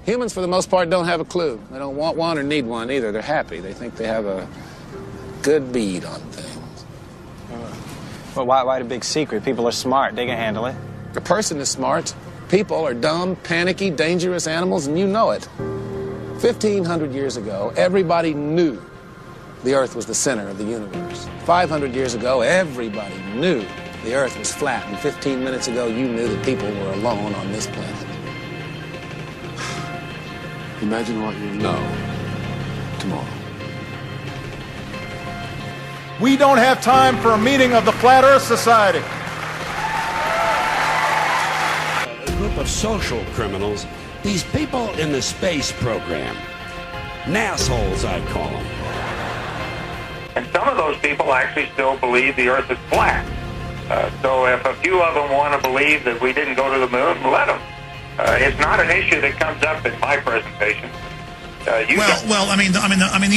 Humans, for the most part, don't have a clue. They don't want one or need one either. They're happy. They think they have a good bead on things. Well, why the big secret? People are smart. They can handle it. A person is smart. People are dumb, panicky, dangerous animals, and you know it. 1,500 years ago, everybody knew the Earth was the center of the universe. 500 years ago, everybody knew the Earth was flat. And 15 minutes ago, you knew that people were alone on this planet. Imagine what you know tomorrow. We don't have time for a meeting of the Flat Earth Society. A group of social criminals, these people in the space program. Nassholes, I'd call them. And some of those people actually still believe the Earth is flat. So if a few of them want to believe that we didn't go to the moon, let them. It's not an issue that comes up in my presentation. The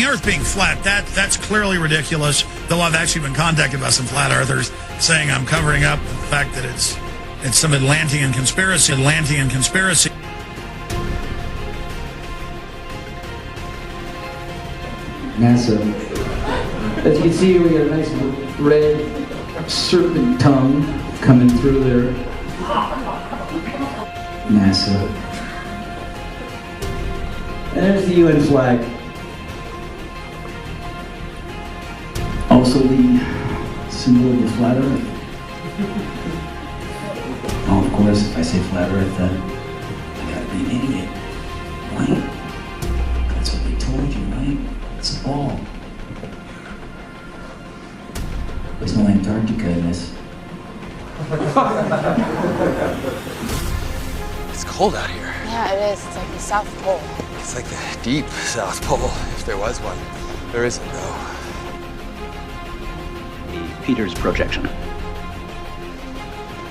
Earth being flat, that's clearly ridiculous. Though I've actually been contacted by some flat earthers saying I'm covering up the fact that it's some Atlantean conspiracy. NASA. As you can see, we got a nice red serpent tongue coming through there. NASA. And there's the UN flag. Also the symbol of the flat Earth. Oh, of course, if I say flat Earth, then I gotta be an idiot, right? That's what they told you, right? It's a ball. There's no Antarctica in this. It's cold out here. Yeah, it is. It's like the South Pole. It's like the deep South Pole, if there was one. There isn't, though. The Peters projection.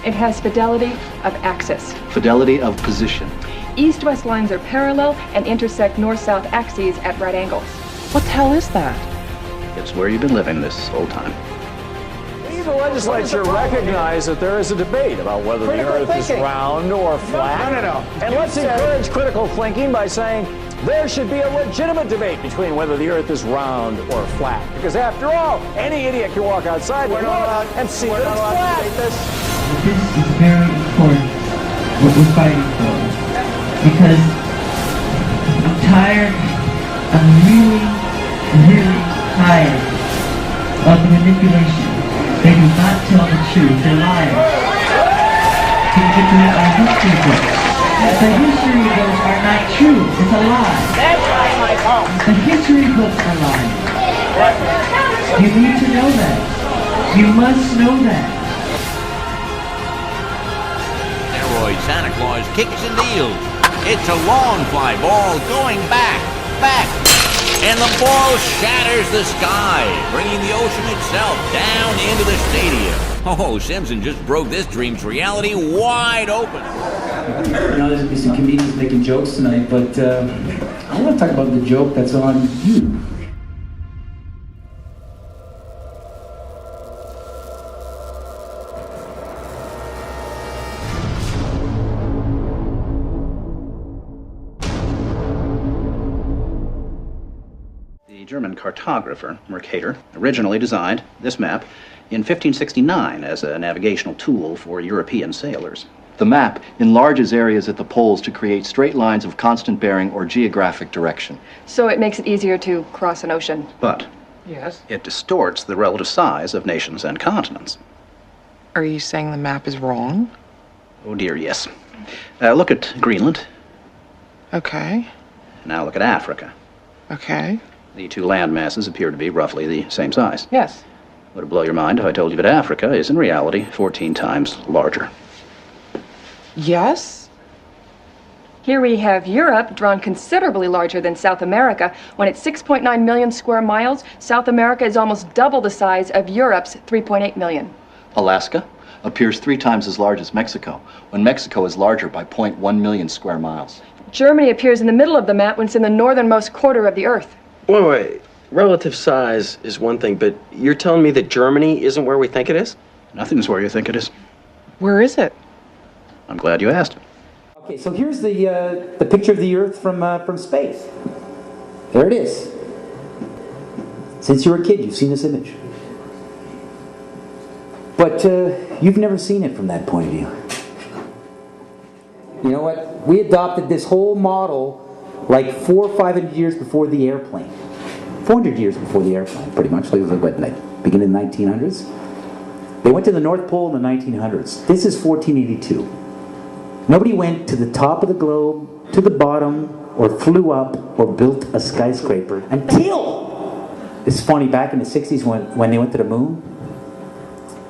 It has fidelity of axis. Fidelity of position. East-west lines are parallel and intersect north-south axes at right angles. What the hell is that? It's where you've been living this whole time. The legislature recognized that there is a debate about whether the Earth is round or flat. No. And let's encourage critical thinking by saying there should be a legitimate debate between whether the Earth is round or flat. Because after all, any idiot can walk outside and see that it's flat. This is very important, what we're fighting for. Because I'm tired, I'm really tired of the manipulation. They do not tell the truth. They're liars. You get to read our history books. The history books are not true. It's a lie. That's right, Michael. The history books are lying. You need to know that. You must know that. Asteroid Santa Claus kicks and deals. It's a long fly ball going back. And the ball shatters the sky, bringing the ocean itself down into the stadium. Oh, Simpson just broke this dream's reality wide open. You know, there's some comedians making jokes tonight, but I want to talk about the joke that's on you. The German cartographer, Mercator, originally designed this map in 1569 as a navigational tool for European sailors. The map enlarges areas at the poles to create straight lines of constant bearing or geographic direction. So it makes it easier to cross an ocean. But yes, it distorts the relative size of nations and continents. Are you saying the map is wrong? Oh dear, yes. Look at Greenland. Okay. Now look at Africa. Okay. The two land masses appear to be roughly the same size. Yes. Would it blow your mind if I told you that Africa is in reality 14 times larger? Yes. Here we have Europe, drawn considerably larger than South America. When it's 6.9 million square miles, South America is almost double the size of Europe's 3.8 million. Alaska appears 3 times as large as Mexico, when Mexico is larger by 0.1 million square miles. Germany appears in the middle of the map when it's in the northernmost quarter of the Earth. Wait. Relative size is one thing, but you're telling me that Germany isn't where we think it is? Nothing's where you think it is. Where is it? I'm glad you asked. Okay, so here's the picture of the Earth from space. There it is. Since you were a kid, you've seen this image. But you've never seen it from that point of view. You know what? We adopted this whole model like 400 or 500 years before the airplane. 400 years before the airplane, pretty much. It was like, what, beginning of the 1900s? They went to the North Pole in the 1900s. This is 1482. Nobody went to the top of the globe, to the bottom, or flew up, or built a skyscraper until... It's funny, back in the 60s when they went to the moon,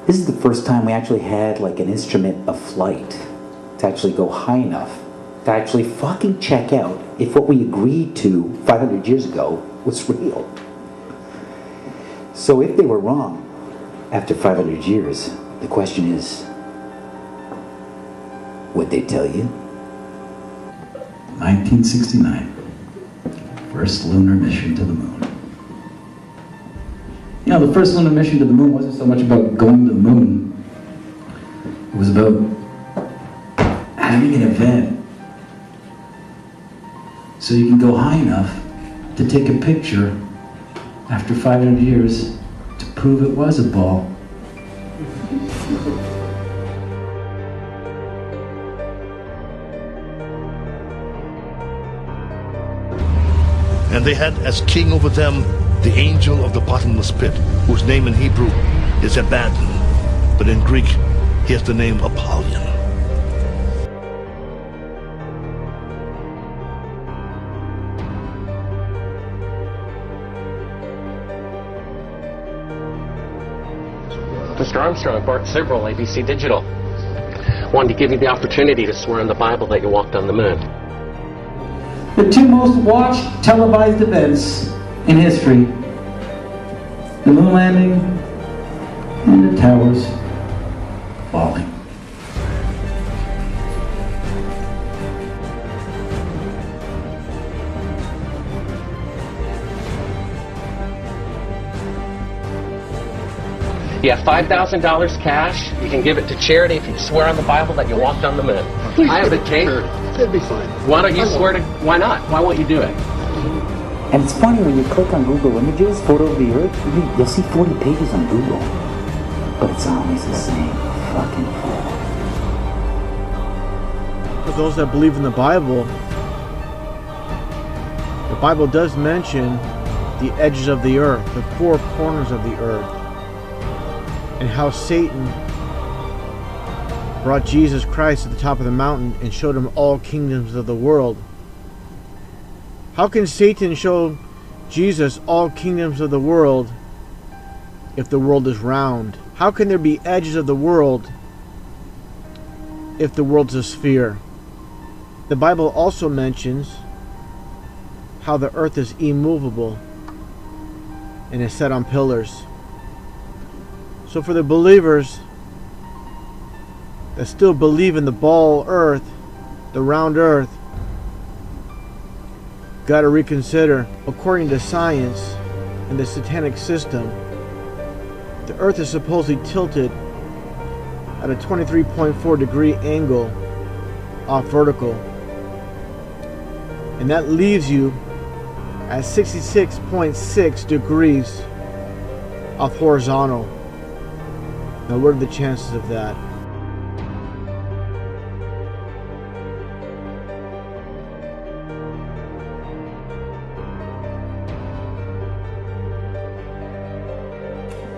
this is the first time we actually had like an instrument of flight to actually go high enough to actually fucking check out if what we agreed to 500 years ago was real. So if they were wrong after 500 years, the question is, would they tell you? 1969, first lunar mission to the moon. You know, the first lunar mission to the moon wasn't so much about going to the moon. It was about having an event so you can go high enough to take a picture after 500 years to prove it was a ball. And they had as king over them the angel of the bottomless pit, whose name in Hebrew is Abaddon, but in Greek he has the name Apollyon. Mr. Armstrong, Bart Sibrel, ABC Digital. Wanted to give you the opportunity to swear on the Bible that you walked on the moon. The two most watched televised events in history: the moon landing and the towers falling. You have $5,000 cash. You can give it to charity if you swear on the Bible that you walked on the moon. Please I have the give it to tape. charity. It'd be fine. Why don't you swear to... Why not? Why won't you do it? And it's funny, when you click on Google Images, photo of the Earth, you'll see 40 pages on Google. But it's always the same fucking photo. For those that believe in the Bible does mention the edges of the earth, the four corners of the earth, and how Satan brought Jesus Christ to the top of the mountain and showed him all kingdoms of the world. How can Satan show Jesus all kingdoms of the world if the world is round? How can there be edges of the world if the world's a sphere? The Bible also mentions how the earth is immovable and is set on pillars. So for the believers that still believe in the ball earth, the round earth, got to reconsider. According to science and the satanic system, the earth is supposedly tilted at a 23.4 degree angle off vertical, and that leaves you at 66.6 degrees off horizontal. Now, what are the chances of that?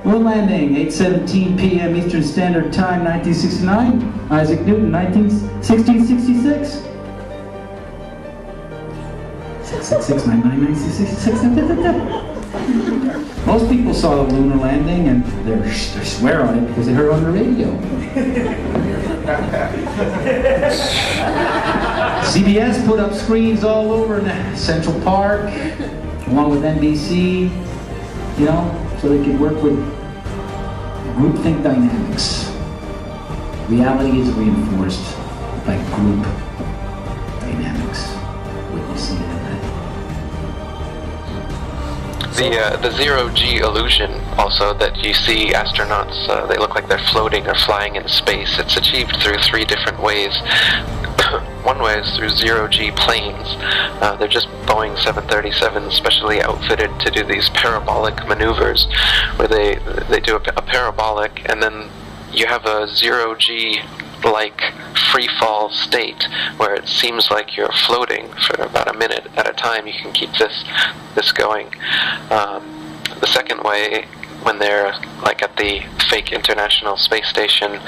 Moon landing, 8:17 p.m. Eastern Standard Time, 1969. Isaac Newton, 1666. 6669966. Most people saw the lunar landing and they swear on it because they heard it on the radio. CBS put up screens all over in Central Park, along with NBC, you know, so they could work with groupthink dynamics. Reality is reinforced by group dynamics. Witnessing it. The zero-G illusion, also, that you see astronauts, they look like they're floating or flying in space. It's achieved through 3 different ways. One way is through zero-G planes. They're just Boeing 737s specially outfitted to do these parabolic maneuvers, where they do a parabolic, and then you have a zero-G like free fall state where it seems like you're floating for about a minute at a time. You can keep this going. The second way, when they're like at the fake International Space Station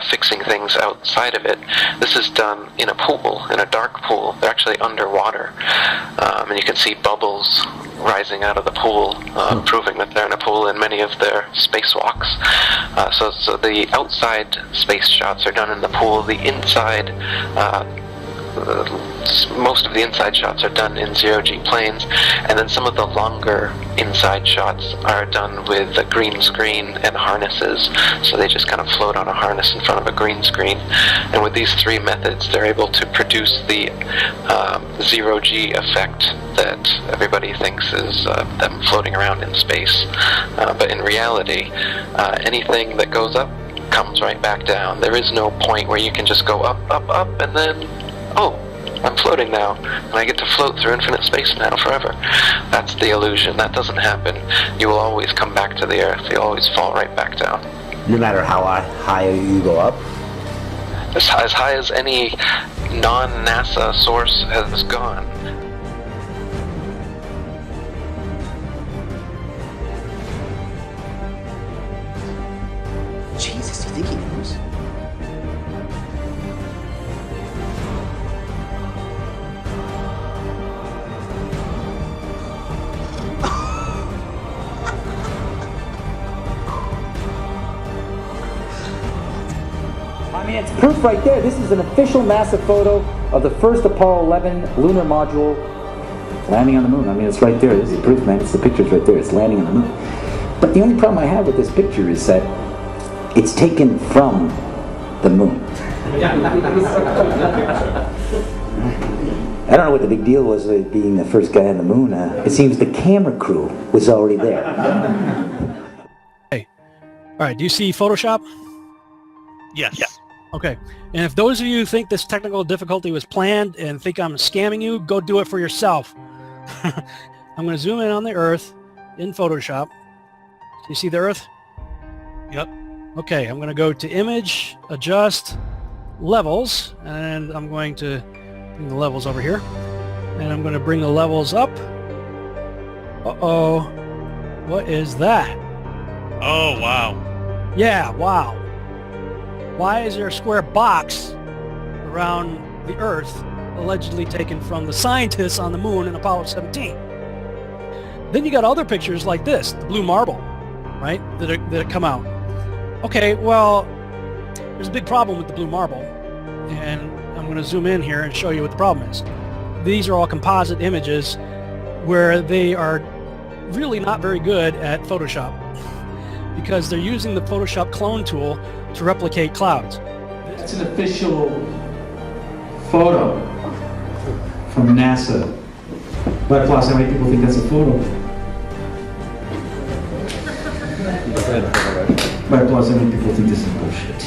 fixing things outside of it, this is done in a pool, in a dark pool. They're actually underwater, and you can see bubbles rising out of the pool, proving that they're in a pool in many of their spacewalks. So the outside space shots are done in the pool. The inside, most of the inside shots are done in zero-G planes, and then some of the longer inside shots are done with a green screen and harnesses, so they just kind of float on a harness in front of a green screen. And with these three methods, they're able to produce the zero-G effect that everybody thinks is them floating around in space. But in reality, anything that goes up comes right back down. There is no point where you can just go up, up, up, and then, oh, I'm floating now, and I get to float through infinite space now forever. That's the illusion. That doesn't happen. You will always come back to the Earth. You'll always fall right back down. No matter how high you go up? As high as any non-NASA source has gone. Jesus, you think he knows? I mean, it's proof right there. This is an official NASA photo of the first Apollo 11 lunar module landing on the moon. I mean, it's right there. This is proof, man. It's the picture's right there. It's landing on the moon. But the only problem I have with this picture is that it's taken from the moon. I don't know what the big deal was with being the first guy on the moon. It seems the camera crew was already there. Hey, all right. Do you see Photoshop? Yes. Yeah. Okay. And if those of you think this technical difficulty was planned and think I'm scamming you, go do it for yourself. I'm going to zoom in on the Earth in Photoshop. You see the Earth? Yep. Okay, I'm going to go to Image, Adjust, Levels, and I'm going to bring the levels over here. And I'm going to bring the levels up. Uh-oh. What is that? Oh, wow. Yeah, wow. Why is there a square box around the Earth allegedly taken from the scientists on the moon in Apollo 17? Then you got other pictures like this, the blue marble, right, that come out. Okay, well, there's a big problem with the blue marble, and I'm going to zoom in here and show you what the problem is. These are all composite images where they are really not very good at Photoshop because they're using the Photoshop clone tool to replicate clouds. That's an official photo from NASA. But plus, how many people think that's a photo? But plus, how many people think this is bullshit?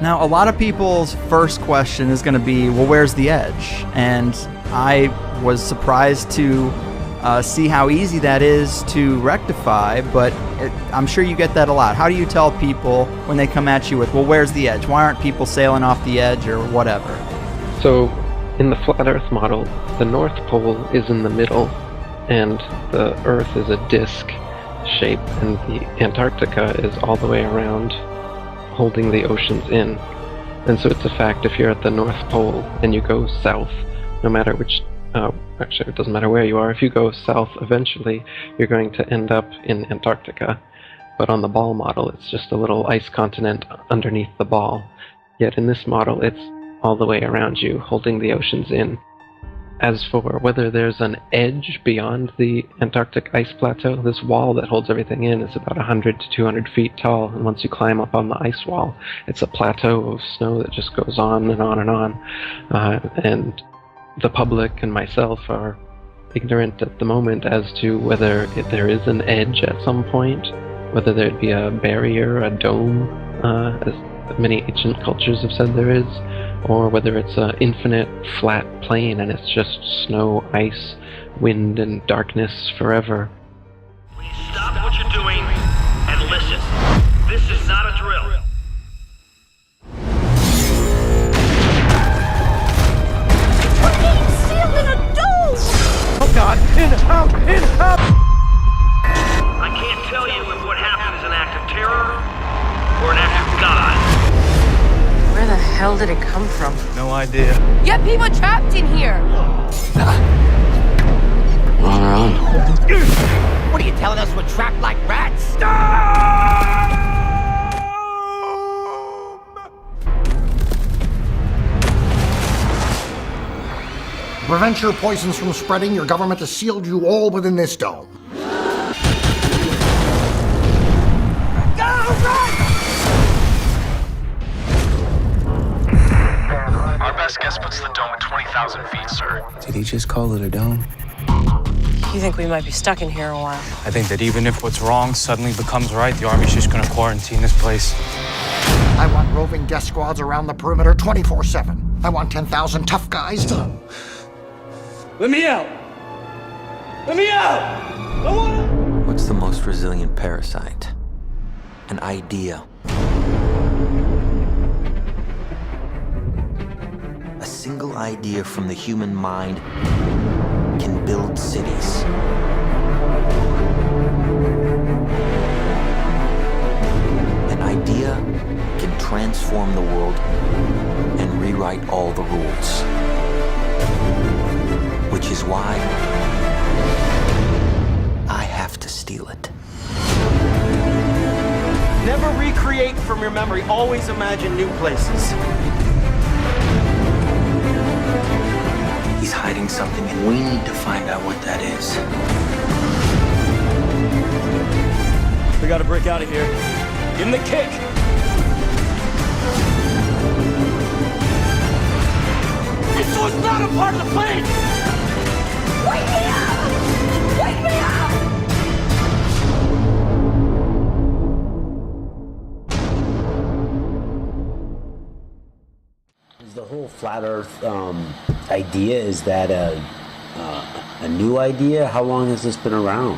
Now, a lot of people's first question is going to be, well, where's the edge? And I was surprised to see how easy that is to rectify, but I'm sure you get that a lot. How do you tell people when they come at you with, well, where's the edge? Why aren't people sailing off the edge or whatever? So, in the flat Earth model, the North Pole is in the middle, and the Earth is a disk shape, and the Antarctica is all the way around, holding the oceans in. And so it's a fact, if you're at the North Pole and you go south, no matter which, actually it doesn't matter where you are, if you go south eventually, you're going to end up in Antarctica. But on the ball model, it's just a little ice continent underneath the ball. Yet in this model, it's all the way around you, holding the oceans in. As for whether there's an edge beyond the Antarctic ice plateau, this wall that holds everything in is about 100 to 200 feet tall, and once you climb up on the ice wall, it's a plateau of snow that just goes on and on and on. And the public and myself are ignorant at the moment as to whether there is an edge at some point, whether there'd be a barrier, a dome, that many ancient cultures have said there is, or whether it's an infinite flat plane and it's just snow, ice, wind, and darkness forever. Stop what you're doing and listen. This is not a drill. We're being sealed in a dome! Oh God! In, out! I can't tell you if what happened is an act of terror or an act of God. Where the hell did it come from? No idea. You have people trapped in here! We're on our own. What are you telling us we're trapped like rats? To prevent your poisons from spreading, your government has sealed you all within this dome. Our best guess puts the dome at 20,000 feet, sir. Did he just call it a dome? You think we might be stuck in here a while? I think that even if what's wrong suddenly becomes right, the Army's just gonna quarantine this place. I want roving death squads around the perimeter 24/7. I want 10,000 tough guys. Let me out! Let me out! I wanna... What's the most resilient parasite? An idea. A single idea from the human mind can build cities. An idea can transform the world and rewrite all the rules. Which is why I have to steal it. Never recreate from your memory. Always imagine new places. He's hiding something, and we need to find out what that is. We gotta break out of here. Give him the kick! This was not a part of the plan! Wake me up! Wake me up! Is the whole flat Earth idea, is that a new idea? How long has this been around?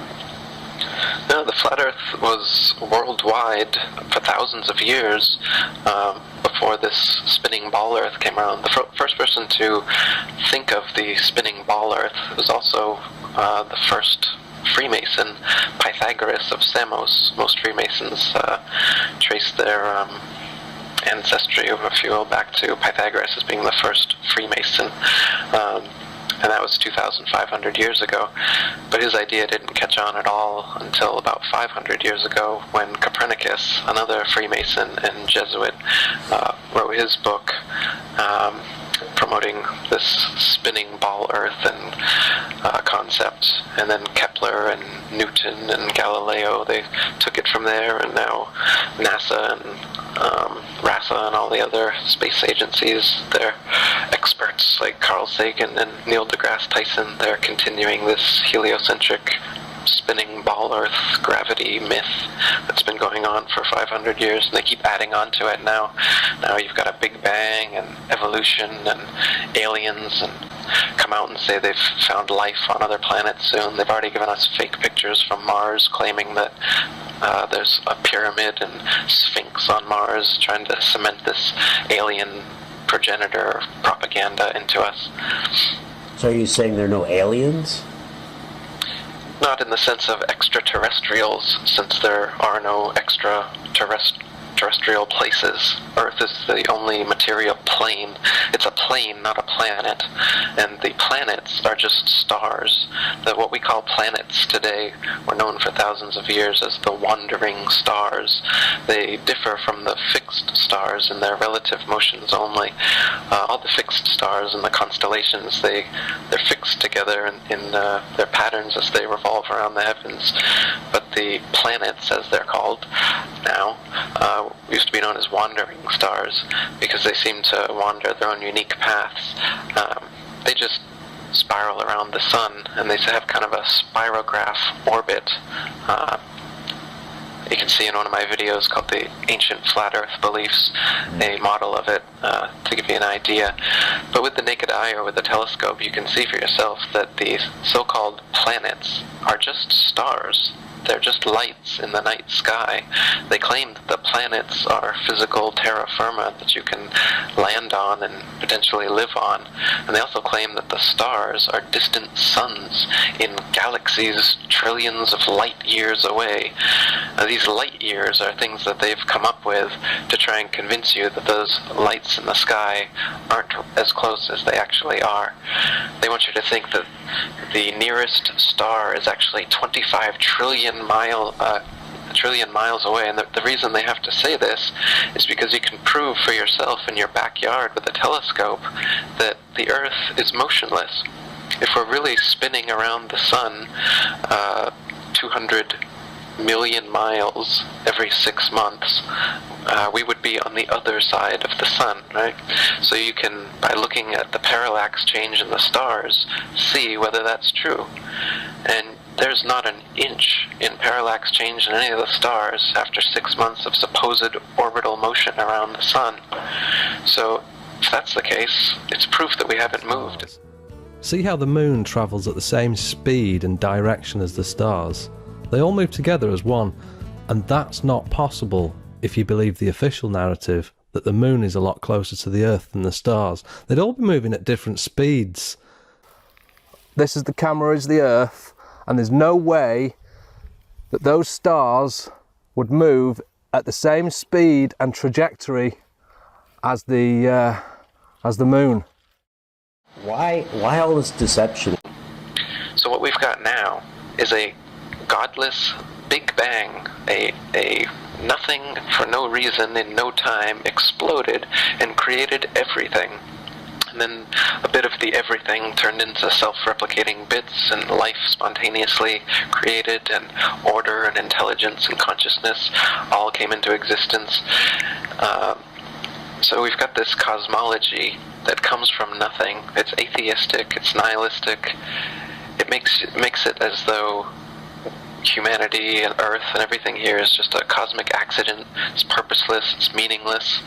No, the flat Earth was worldwide for thousands of years before this spinning ball Earth came around. The first person to think of the spinning ball Earth was also the first Freemason, Pythagoras of Samos. Most Freemasons trace their ancestry, if you will, back to Pythagoras as being the first Freemason. And that was 2,500 years ago. But his idea didn't catch on at all until about 500 years ago when Copernicus, another Freemason and Jesuit, wrote his book promoting this spinning ball Earth and concept. And then Kepler and Newton and Galileo, they took it from there, and now NASA and RASA and all the other space agencies, they're experts like Carl Sagan and Neil deGrasse Tyson. They're continuing this heliocentric spinning ball Earth gravity myth that's been going on for 500 years, and they keep adding on to it now. Now you've got a Big Bang and evolution and aliens, and come out and say they've found life on other planets soon. They've already given us fake pictures from Mars claiming that there's a pyramid and Sphinx on Mars, trying to cement this alien progenitor propaganda into us. So are you saying there are no aliens? Not in the sense of extraterrestrials, since there are no extraterrestrial places. Earth is the only material plane. It's a plane, not a planet. And the planets are just stars. That what we call planets today were known for thousands of years as the wandering stars. They differ from the fixed stars in their relative motions only. All the fixed stars in the constellations, they're fixed together in their patterns as they revolve around the heavens. But the planets, as they're called now, used to be known as wandering stars because they seem to wander their own unique paths. They just spiral around the sun, and they have kind of a spirograph orbit. you can see in one of my videos called the Ancient Flat Earth Beliefs, a model of it to give you an idea. But with the naked eye or with a telescope, you can see for yourself that these so-called planets are just stars. They're just lights in the night sky. They claim that the planets are physical terra firma that you can land on and potentially live on. And they also claim that the stars are distant suns in galaxies trillions of light years away. Now, these light years are things that they've come up with to try and convince you that those lights in the sky aren't as close as they actually are. They want you to think that the nearest star is actually 25 trillion miles away, and the reason they have to say this is because you can prove for yourself in your backyard with a telescope that the Earth is motionless. If we're really spinning around the sun 200 million miles every 6 months, we would be on the other side of the sun, right? So you can, by looking at the parallax change in the stars, see whether that's true. And there's not an inch in parallax change in any of the stars after 6 months of supposed orbital motion around the sun. So if that's the case, it's proof that we haven't moved. See how the moon travels at the same speed and direction as the stars? They all move together as one, and that's not possible if you believe the official narrative that the moon is a lot closer to the Earth than the stars. They'd all be moving at different speeds. This is the camera, is the Earth, and there's no way that those stars would move at the same speed and trajectory as the moon. Why all this deception? So what we've got now is a godless Big Bang, a nothing for no reason in no time exploded and created everything. And then a bit of the everything turned into self-replicating bits, and life spontaneously created, and order and intelligence and consciousness all came into existence. So we've got this cosmology that comes from nothing. It's atheistic, it's nihilistic. It makes it as though humanity and Earth and everything here is just a cosmic accident. It's purposeless, it's meaningless.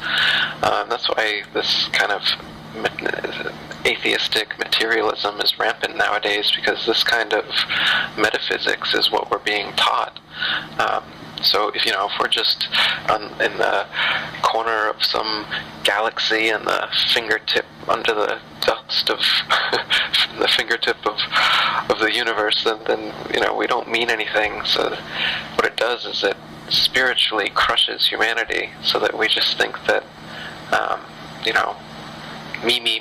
That's why this kind of atheistic materialism is rampant nowadays, because this kind of metaphysics is what we're being taught. So if we're just in the corner of some galaxy and the fingertip under the dust of the fingertip of the universe, then we don't mean anything. So what it does is it spiritually crushes humanity, so that we just think that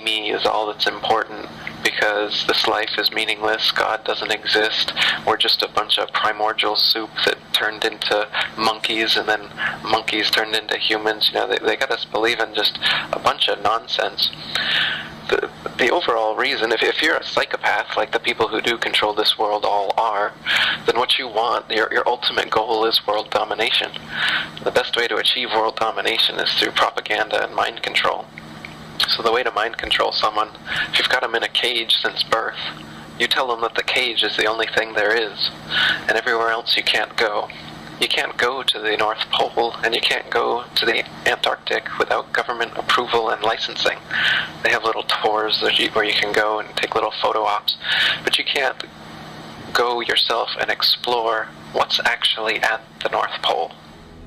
me is all that's important, because this life is meaningless, God doesn't exist, we're just a bunch of primordial soup that turned into monkeys, and then monkeys turned into humans. They got us believing just a bunch of nonsense. The overall reason, if you're a psychopath like the people who do control this world all are, then what you want, your ultimate goal is world domination. The best way to achieve world domination is through propaganda and mind control. So the way to mind control someone, if you've got them in a cage since birth, you tell them that the cage is the only thing there is, and everywhere else you can't go. You can't go to the North Pole, and you can't go to the Antarctic without government approval and licensing. They have little tours where you can go and take little photo ops, but you can't go yourself and explore what's actually at the North Pole.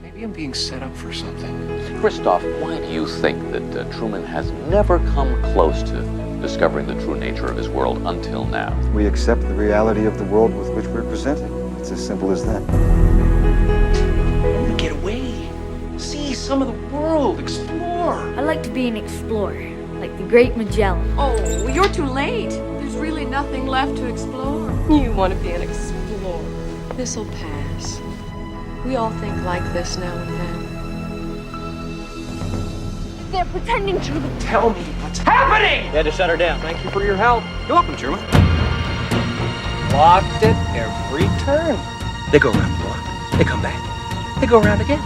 Maybe I'm being set up for something. Christoph, why do you think that Truman has never come close to discovering the true nature of his world until now? We accept the reality of the world with which we're presented. It's as simple as that. Get away. See some of the world. Explore. I'd like to be an explorer, like the great Magellan. Oh, you're too late. There's really nothing left to explore. You want to be an explorer. This'll pass. We all think like this now and then. They're pretending to... Tell me what's happening! You had to shut her down. Thank you for your help. You're welcome, Truman. Blocked it every turn. They go around the block. They come back. They go around again.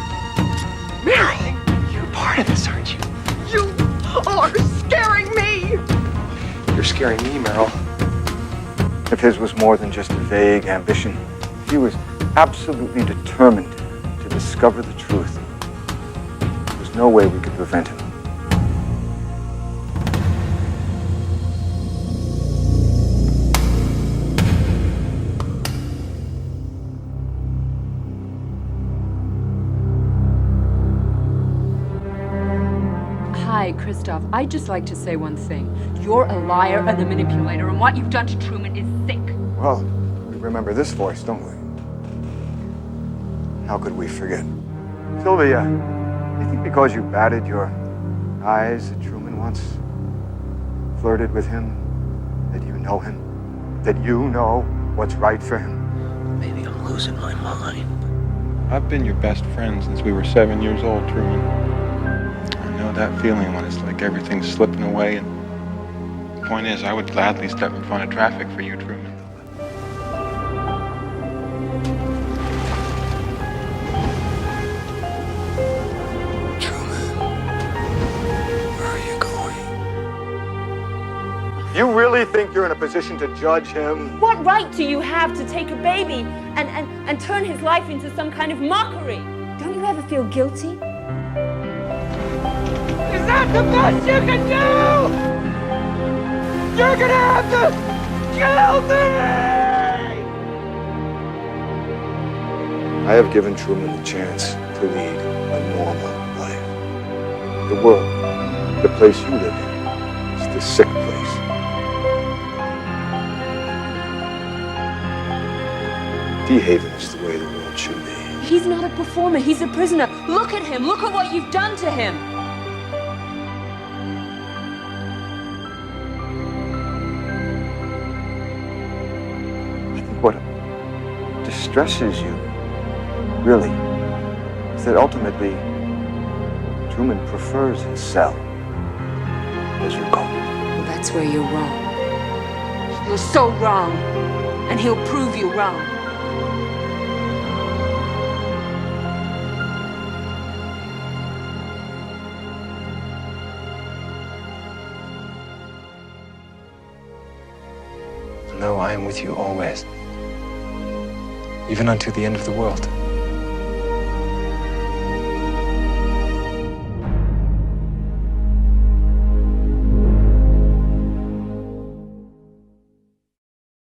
Meryl, you're part of this, aren't you? You are scaring me! You're scaring me, Meryl. If his was more than just a vague ambition, he was absolutely determined to discover the truth. There's no way we could prevent him. Hi, Christoph. I'd just like to say one thing. You're a liar and a manipulator, and what you've done to Truman is sick. Well, we remember this voice, don't we? How could we forget? Sylvia, you think because you batted your eyes at Truman once, flirted with him, that you know him? That you know what's right for him? Maybe I'm losing my mind. I've been your best friend since we were 7 years old, Truman. I know that feeling when it's like everything's slipping away, and the point is, I would gladly step in front of traffic for you, Truman. You really think you're in a position to judge him? What right do you have to take a baby and turn his life into some kind of mockery? Don't you ever feel guilty? Is that the best you can do? You're gonna have to kill me! I have given Truman the chance to lead a normal life. The world, the place you live in, is the sick place. Haven is the way the world should be. He's not a performer, he's a prisoner. Look at him, look at what you've done to him. I think what distresses you, really, is that ultimately Truman prefers his cell, as you call it. Well, that's where you're wrong. You're so wrong. And he'll prove you wrong. No, I am with you always, even unto the end of the world.